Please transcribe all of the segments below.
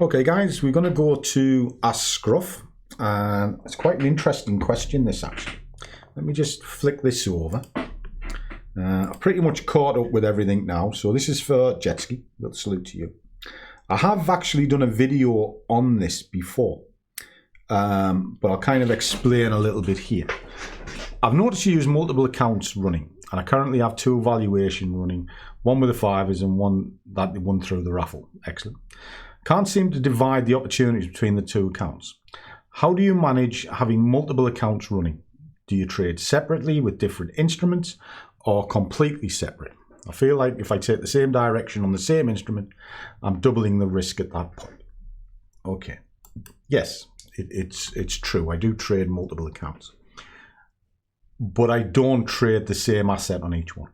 Okay guys, we're going to go to Ask Scruff, and it's quite an interesting question this actually. Let me just flick this over. I've pretty much caught up with everything now, so this is for jet ski. Little salute to you. I have actually done a video on this before, but I'll kind of explain a little bit here. I've noticed you use multiple accounts running, and I currently have two valuation running, one with the fivers and one that they won through the raffle. Excellent. Can't seem to divide the opportunities between the two accounts. How do you manage having multiple accounts running? Do you trade separately with different instruments or completely separate? I feel like if I take the same direction on the same instrument, I'm doubling the risk at that point. Okay. Yes, it's true. I do trade multiple accounts, but I don't trade the same asset on each one.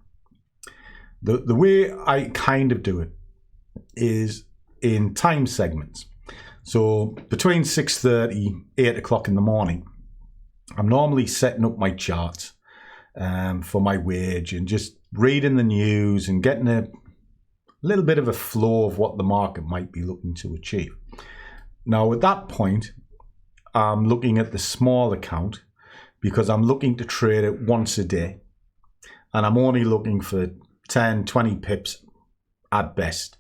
The way I kind of do it is in time segments. So between 6:30, 8 o'clock in the morning, I'm normally setting up my charts for my wage and just reading the news and getting a little bit of a flow of what the market might be looking to achieve. Now at that point, I'm looking at the small account because I'm looking to trade it once a day, and I'm only looking for 10, 20 pips at best,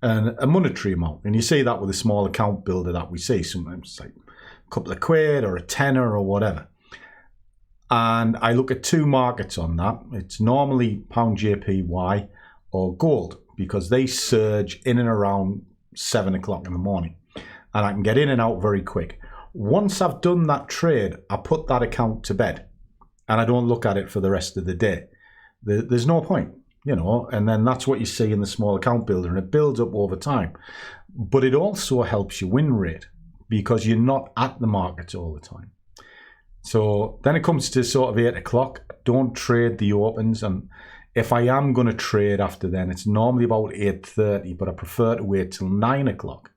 and a monetary amount. And you see that with a small account builder that we see. Sometimes it's like a couple of quid or a tenner or whatever. And I look at two markets on that. It's normally pound JPY or gold, because they surge in and around 7 o'clock in the morning, and I can get in and out very quick. Once I've done that trade, I put that account to bed and I don't look at it for the rest of the day. There's no point, you know, and then that's what you see in the small account builder, and it builds up over time. But it also helps your win rate because you're not at the markets all the time. So then it comes to sort of 8 o'clock. Don't trade the opens, and if I am going to trade after then, it's normally about 8:30, but I prefer to wait till 9 o'clock.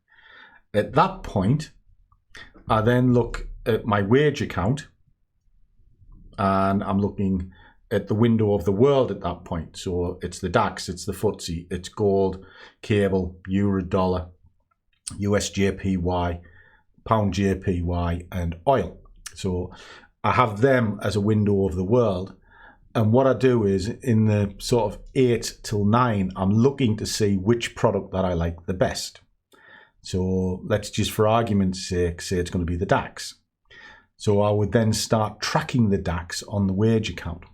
At that point, I then look at my wage account, and I'm looking at the window of the world at that point. So it's the DAX, it's the FTSE, it's gold, cable, euro, dollar, US JPY, pound JPY, and oil. So I have them as a window of the world. And what I do is in the sort of 8 till 9, I'm looking to see which product that I like the best. So let's just, for argument's sake, say it's going to be the DAX. So I would then start tracking the DAX on the wage account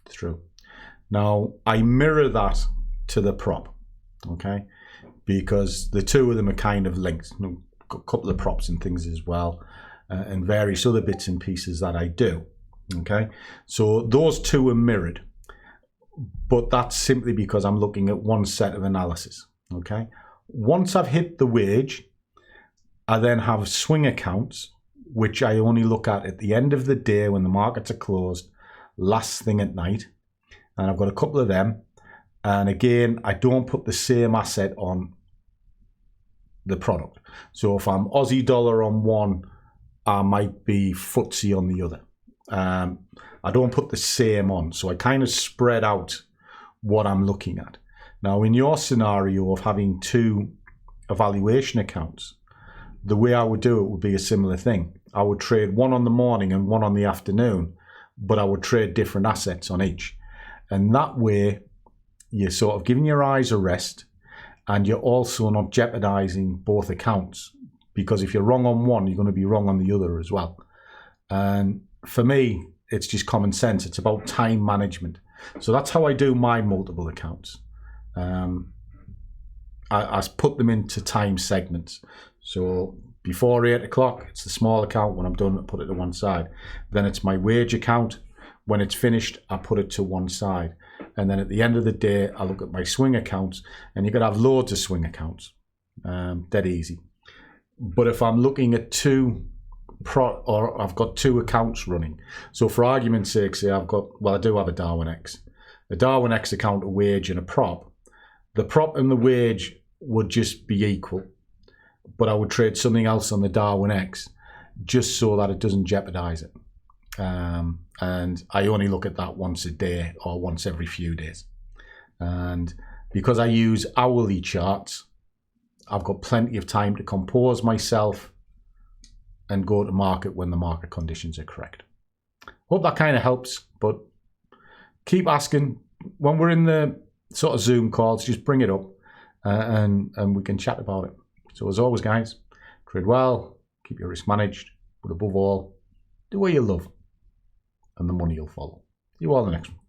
through. Now I mirror that to the prop, okay? Because the two of them are kind of linked. Got a couple of props and things as well, and various other bits and pieces that I do, okay? So those two are mirrored, but that's simply because I'm looking at one set of analysis, okay? Once I've hit the wage, I then have swing accounts, which I only look at the end of the day when the markets are closed, last thing at night. And I've got a couple of them. And again, I don't put the same asset on the product. So if I'm Aussie dollar on one, I might be FTSE on the other. I don't put the same on. So I kind of spread out what I'm looking at. Now, in your scenario of having two evaluation accounts, the way I would do it would be a similar thing. I would trade one on the morning and one on the afternoon, but I would trade different assets on each. And that way, you're sort of giving your eyes a rest, and you're also not jeopardizing both accounts, because if you're wrong on one, you're going to be wrong on the other as well. And for me, it's just common sense. It's about time management. So that's how I do my multiple accounts. I put them into time segments. So before 8 o'clock, it's the small account. When I'm done, I put it to one side. Then it's my wage account. When it's finished, I put it to one side. And then at the end of the day, I look at my swing accounts, and you could have loads of swing accounts. Dead easy. But if I'm looking at or I've got two accounts running. So for argument's sake, say I do have a Darwin X. A Darwin X account, a wage and a prop. The prop and the wage would just be equal, but I would trade something else on the Darwin X just so that it doesn't jeopardize it. And I only look at that once a day or once every few days. And because I use hourly charts, I've got plenty of time to compose myself and go to market when the market conditions are correct. Hope that kind of helps, but keep asking. When we're in the sort of Zoom calls, just bring it up and we can chat about it. So as always, guys, trade well, keep your risk managed, but above all, do what you love and the money will follow. See you all in the next one.